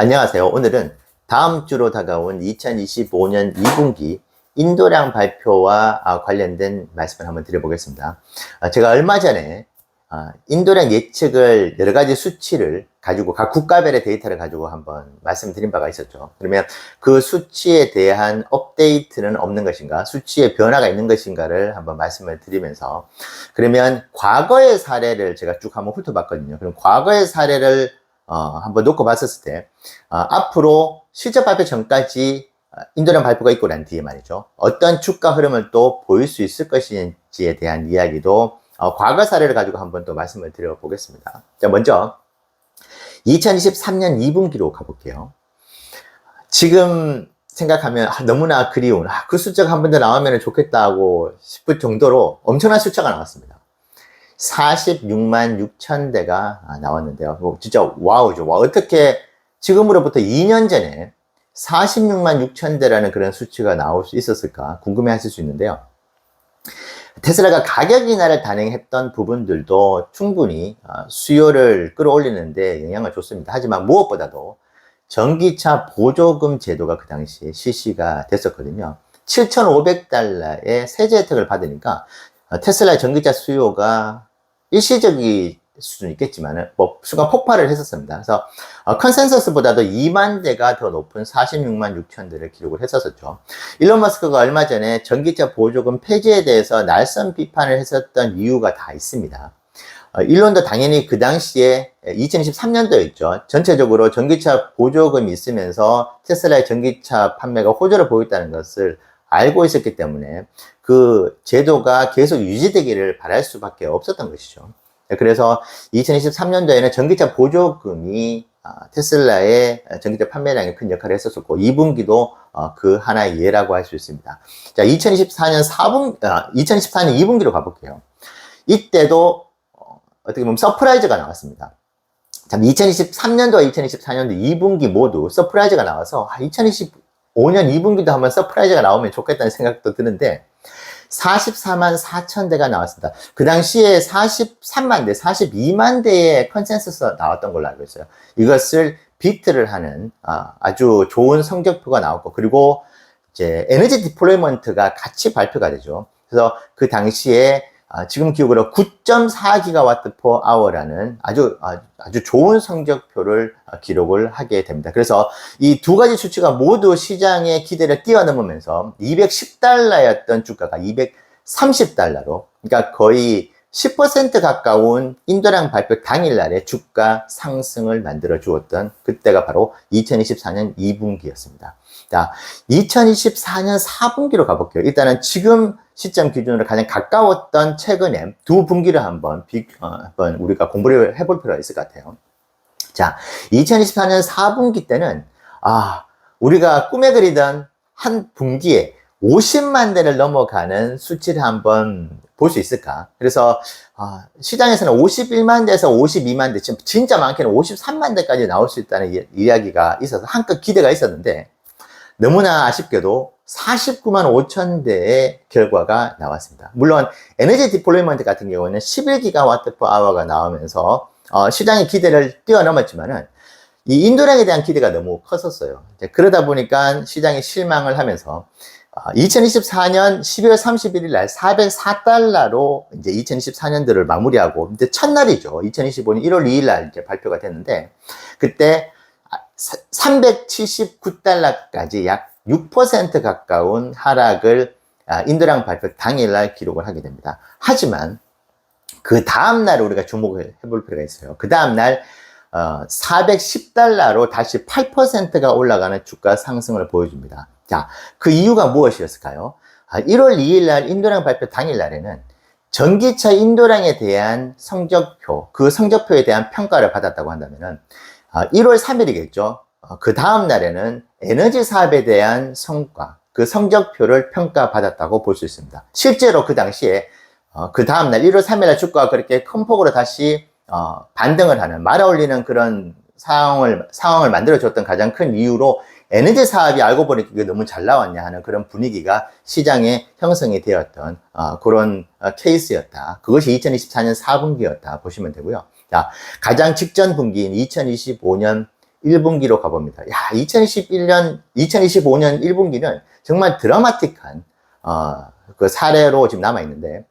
안녕하세요. 오늘은 다음 주로 다가온 2025년 2분기 인도량 발표와 관련된 말씀을 한번 드려보겠습니다. 제가 얼마 전에 인도량 예측을 여러 가지 수치를 가지고 각 국가별의 데이터를 가지고 한번 말씀드린 바가 있었죠. 그러면 그 수치에 대한 업데이트는 없는 것인가, 수치의 변화가 있는 것인가를 한번 말씀을 드리면서, 그러면 과거의 사례를 제가 쭉 한번 훑어봤거든요. 그럼 과거의 사례를 한번 놓고 봤었을 때, 앞으로 실적 발표 전까지 인도량 발표가 있고 난 뒤에 말이죠. 어떤 주가 흐름을 또 보일 수 있을 것인지에 대한 이야기도 과거 사례를 가지고 한번 또 말씀을 드려보겠습니다. 자, 먼저 2023년 2분기로 가볼게요. 지금 생각하면 너무나 그리운 그 숫자가 한 번 더 나오면 좋겠다고 싶을 정도로 엄청난 숫자가 나왔습니다. 46만 6천 대가 나왔는데요. 진짜 와우죠. 와, 어떻게 지금으로부터 2년 전에 46만 6천 대라는 그런 수치가 나올 수 있었을까 궁금해 하실 수 있는데요. 테슬라가 가격 인하를 단행했던 부분들도 충분히 수요를 끌어올리는데 영향을 줬습니다. 하지만 무엇보다도 전기차 보조금 제도가 그 당시에 실시가 됐었거든요. 7,500달러의 세제 혜택을 받으니까 테슬라의 전기차 수요가 일시적인 수준이 있겠지만 순간 폭발을 했었습니다. 그래서 컨센서스보다도 2만 대가 더 높은 46만 6천 대를 기록을 했었죠. 일론 머스크가 얼마 전에 전기차 보조금 폐지에 대해서 날선 비판을 했었던 이유가 다 있습니다. 일론도 당연히 그 당시에 2023년도였죠. 전체적으로 전기차 보조금이 있으면서 테슬라의 전기차 판매가 호조를 보였다는 것을 알고 있었기 때문에 그 제도가 계속 유지되기를 바랄 수밖에 없었던 것이죠. 그래서 2023년도에는 전기차 보조금이 테슬라의 전기차 판매량에 큰 역할을 했었고 2분기도 그 하나의 예라고 할 수 있습니다. 자, 2024년 2분기로 가볼게요. 이때도 어떻게 보면 서프라이즈가 나왔습니다. 참 2023년도와 2024년도 2분기 모두 서프라이즈가 나와서 2025년 2분기도 한번 서프라이즈가 나오면 좋겠다는 생각도 드는데 44만 4천 대가 나왔습니다. 그 당시에 43만 대, 42만 대의 컨센서스가 나왔던 걸로 알고 있어요. 이것을 비트를 하는 아주 좋은 성적표가 나왔고, 그리고 이제 에너지 디플로이먼트가 같이 발표가 되죠. 그래서 그 당시에 지금 기억으로 9.4기가와트 per hour라는 아주 좋은 성적표를 기록을 하게 됩니다. 그래서 이 두 가지 수치가 모두 시장의 기대를 뛰어넘으면서 210달러였던 주가가 230달러로, 그러니까 거의 10% 가까운 인도량 발표 당일날에 주가 상승을 만들어 주었던 그때가 바로 2024년 2분기였습니다. 자, 2024년 4분기로 가볼게요. 일단은 지금 시점 기준으로 가장 가까웠던 최근에 두 분기를 한번 우리가 공부를 해볼 필요가 있을 것 같아요. 자, 2024년 4분기 때는 우리가 꿈에 그리던 한 분기에 50만 대를 넘어가는 수치를 한번 볼 수 있을까? 그래서 시장에서는 51만 대에서 52만 대, 진짜 많게는 53만 대까지 나올 수 있다는 이야기가 있어서 한껏 기대가 있었는데, 너무나 아쉽게도 49만 5천 대의 결과가 나왔습니다. 물론 에너지 디플로이먼트 같은 경우는 11기가와트 per hour가 나오면서 시장의 기대를 뛰어넘었지만은 이 인도량에 대한 기대가 너무 컸었어요. 그러다 보니까 시장이 실망을 하면서 2024년 12월 31일 날 404달러로 이제 2024년도를 마무리하고, 이제 첫날이죠. 2025년 1월 2일 날 이제 발표가 됐는데, 그때 379달러까지 약 6% 가까운 하락을 인도량 발표 당일날 기록을 하게 됩니다. 하지만 그 다음날 우리가 주목을 해볼 필요가 있어요. 그 다음날 410달러로 다시 8%가 올라가는 주가 상승을 보여줍니다. 자, 그 이유가 무엇이었을까요? 1월 2일 날 인도량 발표 당일날에는 전기차 인도량에 대한 성적표, 그 성적표에 대한 평가를 받았다고 한다면은 1월 3일이겠죠. 그 다음 날에는 에너지 사업에 대한 성과, 그 성적표를 평가받았다고 볼 수 있습니다. 실제로 그 당시에 그 다음 날 1월 3일 날 주가가 그렇게 큰 폭으로 다시 반등을 하는, 말아올리는 그런 상황을 만들어줬던 가장 큰 이유로 에너지 사업이 알고 보니까 이게 너무 잘 나왔냐 하는 그런 분위기가 시장에 형성이 되었던 그런 케이스였다. 그것이 2024년 4분기였다 보시면 되고요. 자, 가장 직전 분기인 2025년 1분기로 가봅니다. 야, 2025년 1분기는 정말 드라마틱한, 그 사례로 지금 남아있는데,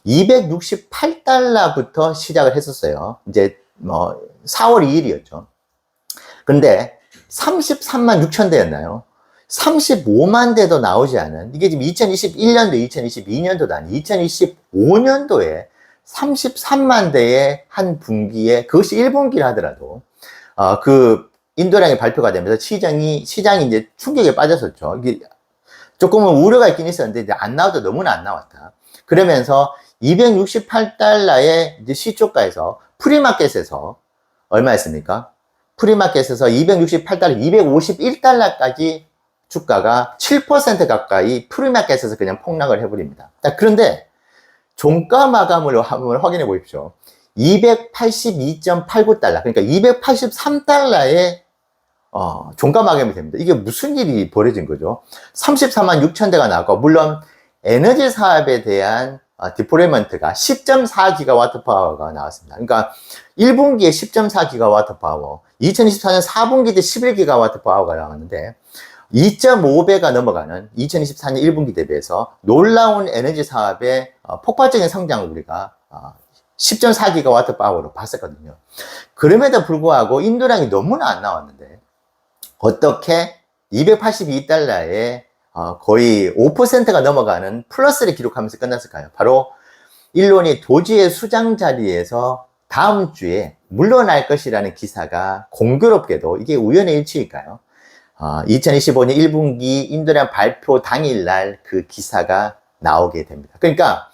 268달러부터 시작을 했었어요. 이제, 4월 2일이었죠. 근데 33만 6천 대였나요? 35만 대도 나오지 않은, 이게 지금 2021년도, 2022년도도 아니, 2025년도에 33만 대의 한 분기에, 그것이 1분기를 하더라도, 그 인도량이 발표가 되면서 시장이 이제 충격에 빠졌었죠. 이게 조금은 우려가 있긴 있었는데, 이제 안 나와도 너무나 안 나왔다. 그러면서 268달러의 이제 시초가에서 프리마켓에서 얼마였습니까? 프리마켓에서 268달러, 251달러까지 주가가 7% 가까이 프리마켓에서 그냥 폭락을 해버립니다. 그런데 종가 마감을 한번 확인해 보십시오. 282.89달러, 그러니까 283달러의 종가 마감이 됩니다. 이게 무슨 일이 벌어진 거죠? 34만 6천 대가 나왔고, 물론 에너지 사업에 대한 디플로이먼트가 10.4기가와트 파워가 나왔습니다. 그러니까 1분기에 10.4기가와트 파워, 2024년 4분기 때 11기가와트 파워가 나왔는데 2.5배가 넘어가는 2024년 1분기 대비해서 놀라운 에너지 사업의 폭발적인 성장을 우리가 10.4기가와트 파워로 봤었거든요. 그럼에도 불구하고 인도량이 너무나 안 나왔는데 어떻게 282달러에 거의 5%가 넘어가는 플러스를 기록하면서 끝났을까요? 바로 일론이 도지의 수장 자리에서 다음 주에 물러날 것이라는 기사가 공교롭게도, 이게 우연의 일치일까요? 2025년 1분기 인도량 발표 당일날 그 기사가 나오게 됩니다. 그러니까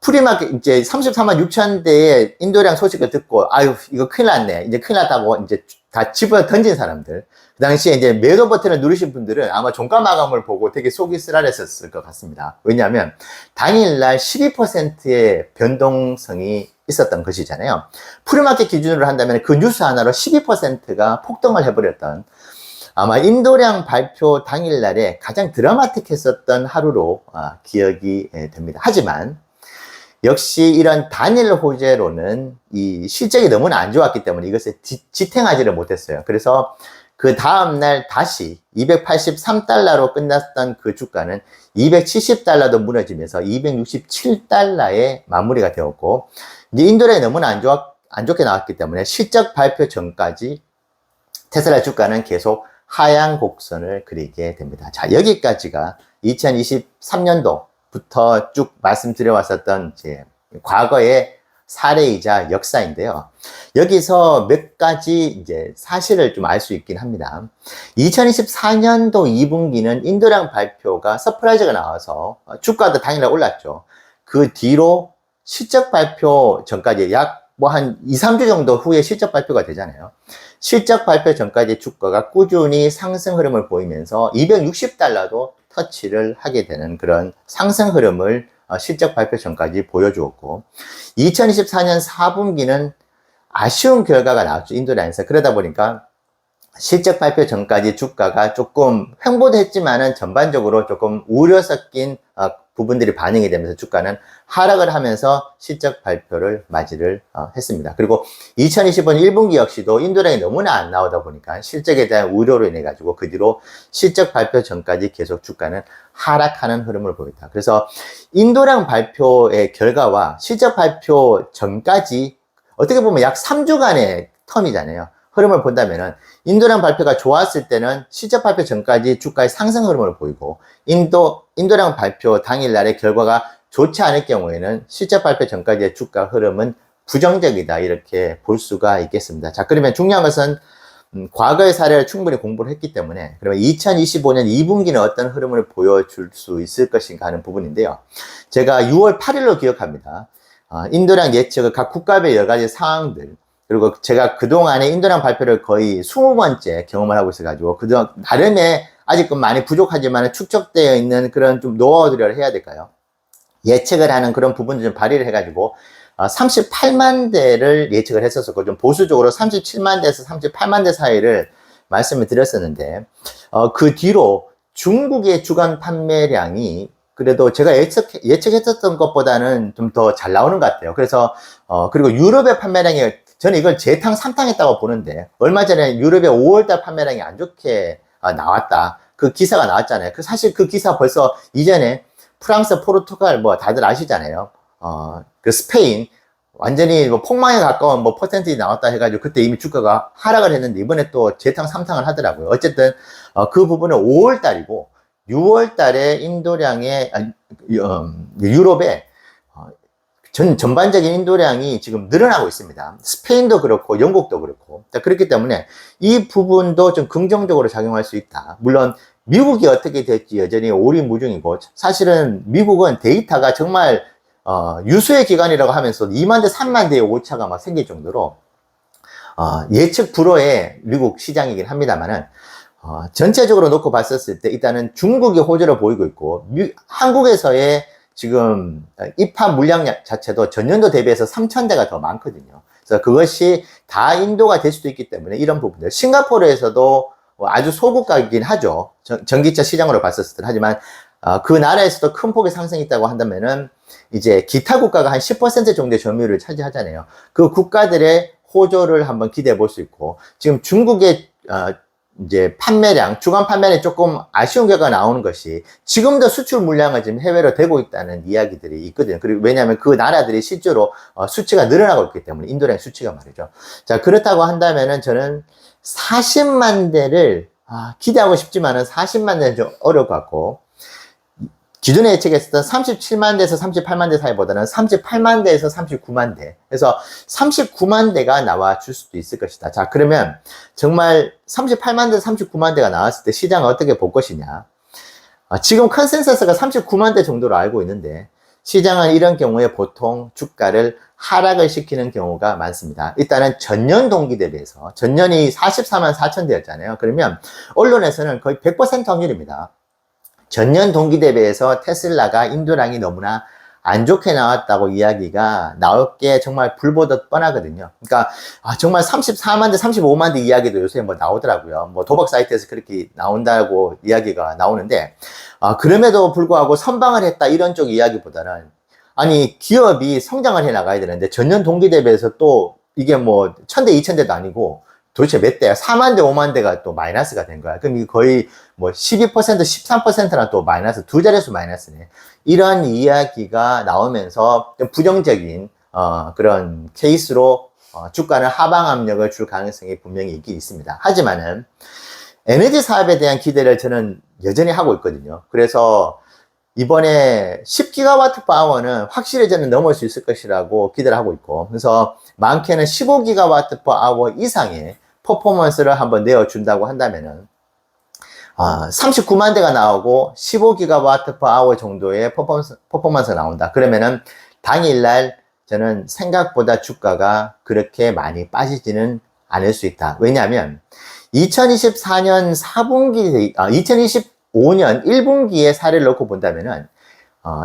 프리마켓 이제 34만 6천 대의 인도량 소식을 듣고, 아유, 이거 큰일 났네, 이제 큰일 났다고 이제 다 집어 던진 사람들, 그 당시에 이제 매도 버튼을 누르신 분들은 아마 종가 마감을 보고 되게 속이 쓰라렸었을 것 같습니다. 왜냐하면 당일날 12%의 변동성이 있었던 것이잖아요. 프리마켓 기준으로 한다면 그 뉴스 하나로 12%가 폭등을 해버렸던, 아마 인도량 발표 당일날에 가장 드라마틱했었던 하루로 기억이 됩니다. 하지만 역시 이런 다니엘 호재로는 이 실적이 너무나 안 좋았기 때문에 이것을 지탱하지를 못했어요. 그래서 그 다음날 다시 283달러로 끝났던 그 주가는 270달러도 무너지면서 267달러에 마무리가 되었고, 이제 인도량이 너무나 안 좋게 나왔기 때문에 실적 발표 전까지 테슬라 주가는 계속 하향 곡선을 그리게 됩니다. 자, 여기까지가 2023년도부터 쭉 말씀드려왔었던 이제 과거의 사례이자 역사인데요. 여기서 몇 가지 이제 사실을 좀 알 수 있긴 합니다. 2024년도 2분기는 인도량 발표가 서프라이즈가 나와서 주가도 당일날 올랐죠. 그 뒤로 실적 발표 전까지 약 한 2, 3주 정도 후에 실적 발표가 되잖아요. 실적 발표 전까지 주가가 꾸준히 상승 흐름을 보이면서 260달러도 터치를 하게 되는 그런 상승 흐름을 실적 발표 전까지 보여주었고, 2024년 4분기는 아쉬운 결과가 나왔죠, 인도량에서. 그러다 보니까 실적 발표 전까지 주가가 조금 횡보도 했지만은 전반적으로 조금 우려 섞인 부분들이 반영이 되면서 주가는 하락을 하면서 실적 발표를 맞이를 했습니다. 그리고 2025년 1분기 역시도 인도량이 너무나 안 나오다 보니까 실적에 대한 우려로 인해 가지고 그 뒤로 실적 발표 전까지 계속 주가는 하락하는 흐름을 보였다. 그래서 인도량 발표의 결과와 실적 발표 전까지 어떻게 보면 약 3주간의 텀이잖아요. 흐름을 본다면은 인도량 발표가 좋았을 때는 실적 발표 전까지 주가의 상승 흐름을 보이고, 인도량 발표 당일날의 결과가 좋지 않을 경우에는 실적 발표 전까지의 주가 흐름은 부정적이다, 이렇게 볼 수가 있겠습니다. 자, 그러면 중요한 것은 과거의 사례를 충분히 공부를 했기 때문에, 그러면 2025년 2분기는 어떤 흐름을 보여줄 수 있을 것인가 하는 부분인데요. 제가 6월 8일로 기억합니다. 인도량 예측을 각 국가별 여러 가지 상황들, 그리고 제가 그동안에 인도량 발표를 거의 20번째 경험을 하고 있어가지고, 그동안 나름의 아직은 많이 부족하지만 축적되어 있는 그런 좀 노하우들을 해야 될까요? 예측을 하는 그런 부분들 좀 발휘를 해가지고, 38만 대를 예측을 했었고, 좀 보수적으로 37만 대에서 38만 대 사이를 말씀을 드렸었는데, 그 뒤로 중국의 주간 판매량이 그래도 제가 예측했었던 것보다는 좀 더 잘 나오는 것 같아요. 그래서, 그리고 유럽의 판매량이 저는 이걸 재탕, 삼탕했다고 보는데, 얼마 전에 유럽의 5월달 판매량이 안 좋게 나왔다. 그 기사가 나왔잖아요. 사실 그 기사 벌써 이전에 프랑스, 포르투갈 뭐 다들 아시잖아요. 그 스페인 완전히 뭐 폭망에 가까운 뭐 퍼센트이 나왔다 해가지고 그때 이미 주가가 하락을 했는데 이번에 또 재탕, 삼탕을 하더라고요. 어쨌든 그 부분은 5월 달이고 6월 달에 인도량의 유럽에 전반적인 인도량이 지금 늘어나고 있습니다. 스페인도 그렇고 영국도 그렇고. 자, 그렇기 때문에 이 부분도 좀 긍정적으로 작용할 수 있다. 물론 미국이 어떻게 될지 여전히 오리무중이고, 사실은 미국은 데이터가 정말 유수의 기관이라고 하면서 2만 대, 3만 대의 오차가 막 생길 정도로 예측 불허의 미국 시장이긴 합니다만은 전체적으로 놓고 봤었을 때 일단은 중국이 호재를 보이고 있고, 한국에서의 지금 입하 물량 자체도 전년도 대비해서 3,000대가 더 많거든요. 그래서 그것이 다 인도가 될 수도 있기 때문에 이런 부분들, 싱가포르에서도 아주 소국가이긴 하죠. 전기차 시장으로 봤었을 때. 하지만 그 나라에서도 큰 폭의 상승이 있다고 한다면은 이제 기타 국가가 한 10% 정도의 점유율을 차지하잖아요. 그 국가들의 호조를 한번 기대해 볼 수 있고, 지금 중국의 이제 판매량, 주간 판매량이 조금 아쉬운 결과가 나오는 것이 지금도 수출 물량을 지금 해외로 대고 있다는 이야기들이 있거든요. 그리고 왜냐하면 그 나라들이 실제로 수치가 늘어나고 있기 때문에, 인도량 수치가 말이죠. 자, 그렇다고 한다면은 저는 40만 대를 기대하고 싶지만은 40만 대는 좀 어려울 것 같고, 기존에 예측했었던 37만 대에서 38만 대 사이보다는 38만 대에서 39만 대. 그래서 39만 대가 나와 줄 수도 있을 것이다. 자, 그러면 정말 38만 대, 39만 대가 나왔을 때 시장을 어떻게 볼 것이냐. 지금 컨센서스가 39만 대 정도로 알고 있는데, 시장은 이런 경우에 보통 주가를 하락을 시키는 경우가 많습니다. 일단은 전년 동기 대비해서, 전년이 44만 4천 대였잖아요. 그러면 언론에서는 거의 100% 확률입니다. 전년 동기 대비해서 테슬라가 인도량이 너무나 안 좋게 나왔다고 이야기가 나올 게 정말 불보듯 뻔하거든요. 그러니까 정말 34만 대, 35만 대 이야기도 요새 뭐 나오더라고요. 뭐 도박 사이트에서 그렇게 나온다고 이야기가 나오는데, 그럼에도 불구하고 선방을 했다 이런 쪽 이야기보다는, 아니 기업이 성장을 해 나가야 되는데 전년 동기 대비해서 또 이게 뭐 1000대, 2000대도 아니고 도대체 몇 대야? 4만 대, 5만 대가 또 마이너스가 된 거야. 그럼 이게 거의 뭐 12%, 13%나 또 마이너스, 두 자릿수 마이너스네. 이런 이야기가 나오면서 좀 부정적인, 그런 케이스로, 주가는 하방 압력을 줄 가능성이 분명히 있긴 있습니다. 하지만은, 에너지 사업에 대한 기대를 저는 여전히 하고 있거든요. 그래서 이번에 10GWh는 확실히 저는 넘을 수 있을 것이라고 기대를 하고 있고, 그래서 많게는 15GWh 이상의 퍼포먼스를 한번 내어준다고 한다면은 39만 대가 나오고 15GWh 정도의 퍼포먼스가 나온다. 그러면은 당일날 저는 생각보다 주가가 그렇게 많이 빠지지는 않을 수 있다. 왜냐하면 2024년 4분기, 2025년 1분기의 사례를 놓고 본다면은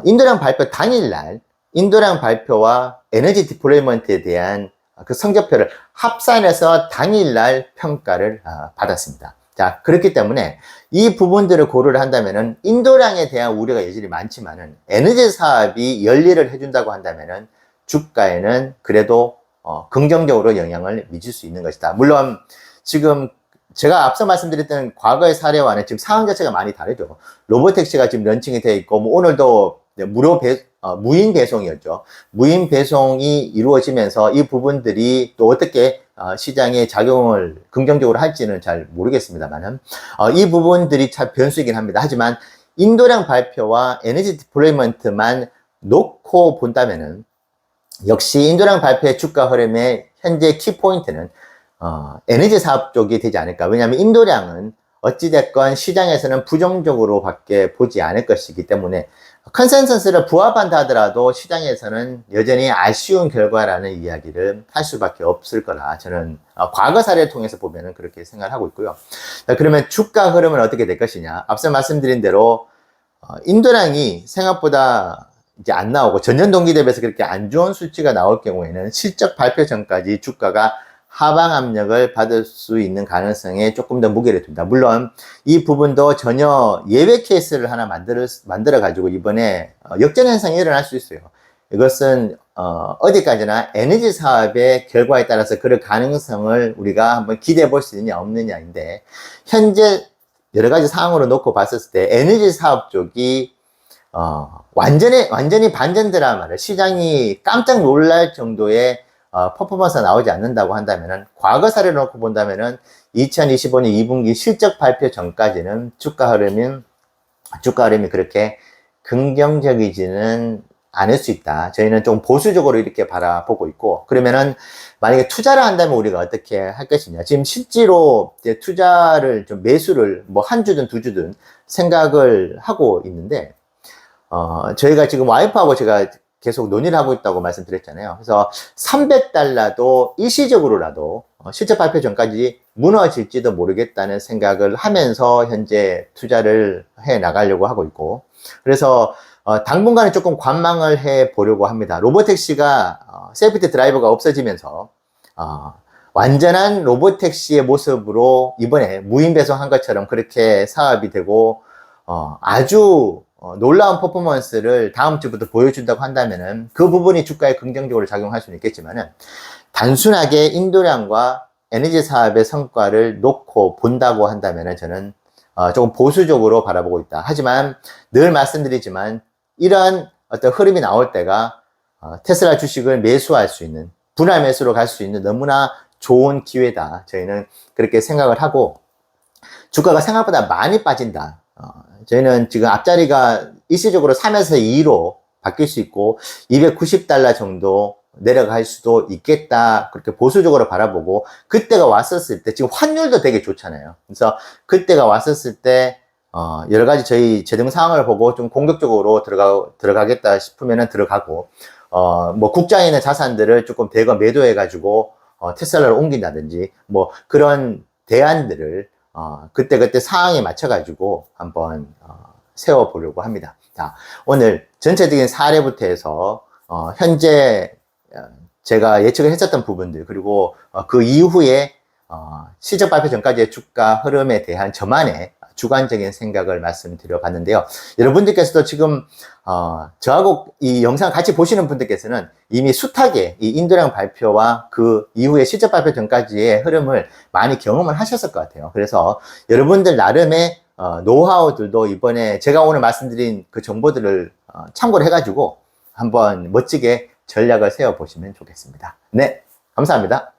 인도량 발표 당일날 인도량 발표와 에너지 디플로이먼트에 대한 그 성적표를 합산해서 당일날 평가를 받았습니다. 자, 그렇기 때문에 이 부분들을 고려를 한다면은 인도량에 대한 우려가 여전히 많지만은 에너지 사업이 열일을 해준다고 한다면은 주가에는 그래도 긍정적으로 영향을 미칠 수 있는 것이다. 물론 지금 제가 앞서 말씀드렸던 과거의 사례와는 지금 상황 자체가 많이 다르죠. 로보택시가 지금 런칭이 되어 있고, 뭐 오늘도 무인 배송이었죠. 무인 배송이 이루어지면서 이 부분들이 또 어떻게 시장에 작용을 긍정적으로 할지는 잘 모르겠습니다만은, 이 부분들이 참 변수이긴 합니다. 하지만 인도량 발표와 에너지 디플로이먼트만 놓고 본다면은, 역시 인도량 발표의 주가 흐름의 현재 키포인트는 에너지 사업 쪽이 되지 않을까. 왜냐하면 인도량은 어찌됐건 시장에서는 부정적으로 밖에 보지 않을 것이기 때문에 컨센서스를 부합한다 하더라도 시장에서는 여전히 아쉬운 결과라는 이야기를 할 수밖에 없을 거라 저는 과거 사례를 통해서 보면은 그렇게 생각을 하고 있고요. 그러면 주가 흐름은 어떻게 될 것이냐. 앞서 말씀드린 대로 인도량이 생각보다 이제 안 나오고 전년 동기 대비해서 그렇게 안 좋은 수치가 나올 경우에는 실적 발표 전까지 주가가 하방 압력을 받을 수 있는 가능성에 조금 더 무게를 둔다. 물론 이 부분도 전혀 예외 케이스를 하나 만들어 가지고 이번에 역전 현상이 일어날 수 있어요. 이것은 어디까지나 에너지 사업의 결과에 따라서 그럴 가능성을 우리가 한번 기대해 볼 수 있느냐 없느냐인데, 현재 여러 가지 상황으로 놓고 봤을 때 에너지 사업 쪽이 완전히 반전되란 말이에요. 시장이 깜짝 놀랄 정도의 퍼포먼스가 나오지 않는다고 한다면은, 과거 사례를 놓고 본다면은 2025년 2분기 실적 발표 전까지는 주가 흐름이 그렇게 긍정적이지는 않을 수 있다. 저희는 좀 보수적으로 이렇게 바라보고 있고, 그러면은 만약에 투자를 한다면 우리가 어떻게 할 것이냐. 지금 실제로 이제 투자를 좀 매수를 뭐 한 주든 두 주든 생각을 하고 있는데, 저희가 지금 와이프하고 제가 계속 논의를 하고 있다고 말씀드렸잖아요. 그래서 300달러도 일시적으로라도 실적 발표 전까지 무너질지도 모르겠다는 생각을 하면서 현재 투자를 해 나가려고 하고 있고, 그래서 당분간은 조금 관망을 해 보려고 합니다. 로보택시가 셀프티 드라이버가 없어지면서 완전한 로보택시의 모습으로 이번에 무인 배송한 것처럼 그렇게 사업이 되고 아주 놀라운 퍼포먼스를 다음 주부터 보여준다고 한다면은 그 부분이 주가에 긍정적으로 작용할 수는 있겠지만은, 단순하게 인도량과 에너지 사업의 성과를 놓고 본다고 한다면은 저는 조금 보수적으로 바라보고 있다. 하지만 늘 말씀드리지만 이런 어떤 흐름이 나올 때가 테슬라 주식을 매수할 수 있는, 분할 매수로 갈 수 있는 너무나 좋은 기회다. 저희는 그렇게 생각을 하고, 주가가 생각보다 많이 빠진다. 저희는 지금 앞자리가 일시적으로 3에서 2로 바뀔 수 있고 290달러 정도 내려갈 수도 있겠다. 그렇게 보수적으로 바라보고, 그때가 왔었을 때 지금 환율도 되게 좋잖아요. 그래서 그때가 왔었을 때 여러 가지 저희 재정 상황을 보고 좀 공격적으로 들어가겠다 싶으면은 들어가고, 뭐 국장에 있는 자산들을 조금 대거 매도해 가지고 테슬라로 옮긴다든지 뭐 그런 대안들을 그때 상황에 맞춰 가지고 한번 세워 보려고 합니다. 자, 오늘 전체적인 사례부터 해서 현재 제가 예측을 했었던 부분들, 그리고 그 이후에 실적 발표 전까지의 주가 흐름에 대한 저만의 주관적인 생각을 말씀드려 봤는데요. 여러분들께서도 지금 저하고 이 영상 같이 보시는 분들께서는 이미 숱하게 이 인도량 발표와 그 이후에 실적 발표 전까지의 흐름을 많이 경험을 하셨을 것 같아요. 그래서 여러분들 나름의 노하우들도 이번에 제가 오늘 말씀드린 그 정보들을 참고를 해가지고 한번 멋지게 전략을 세워 보시면 좋겠습니다. 네, 감사합니다.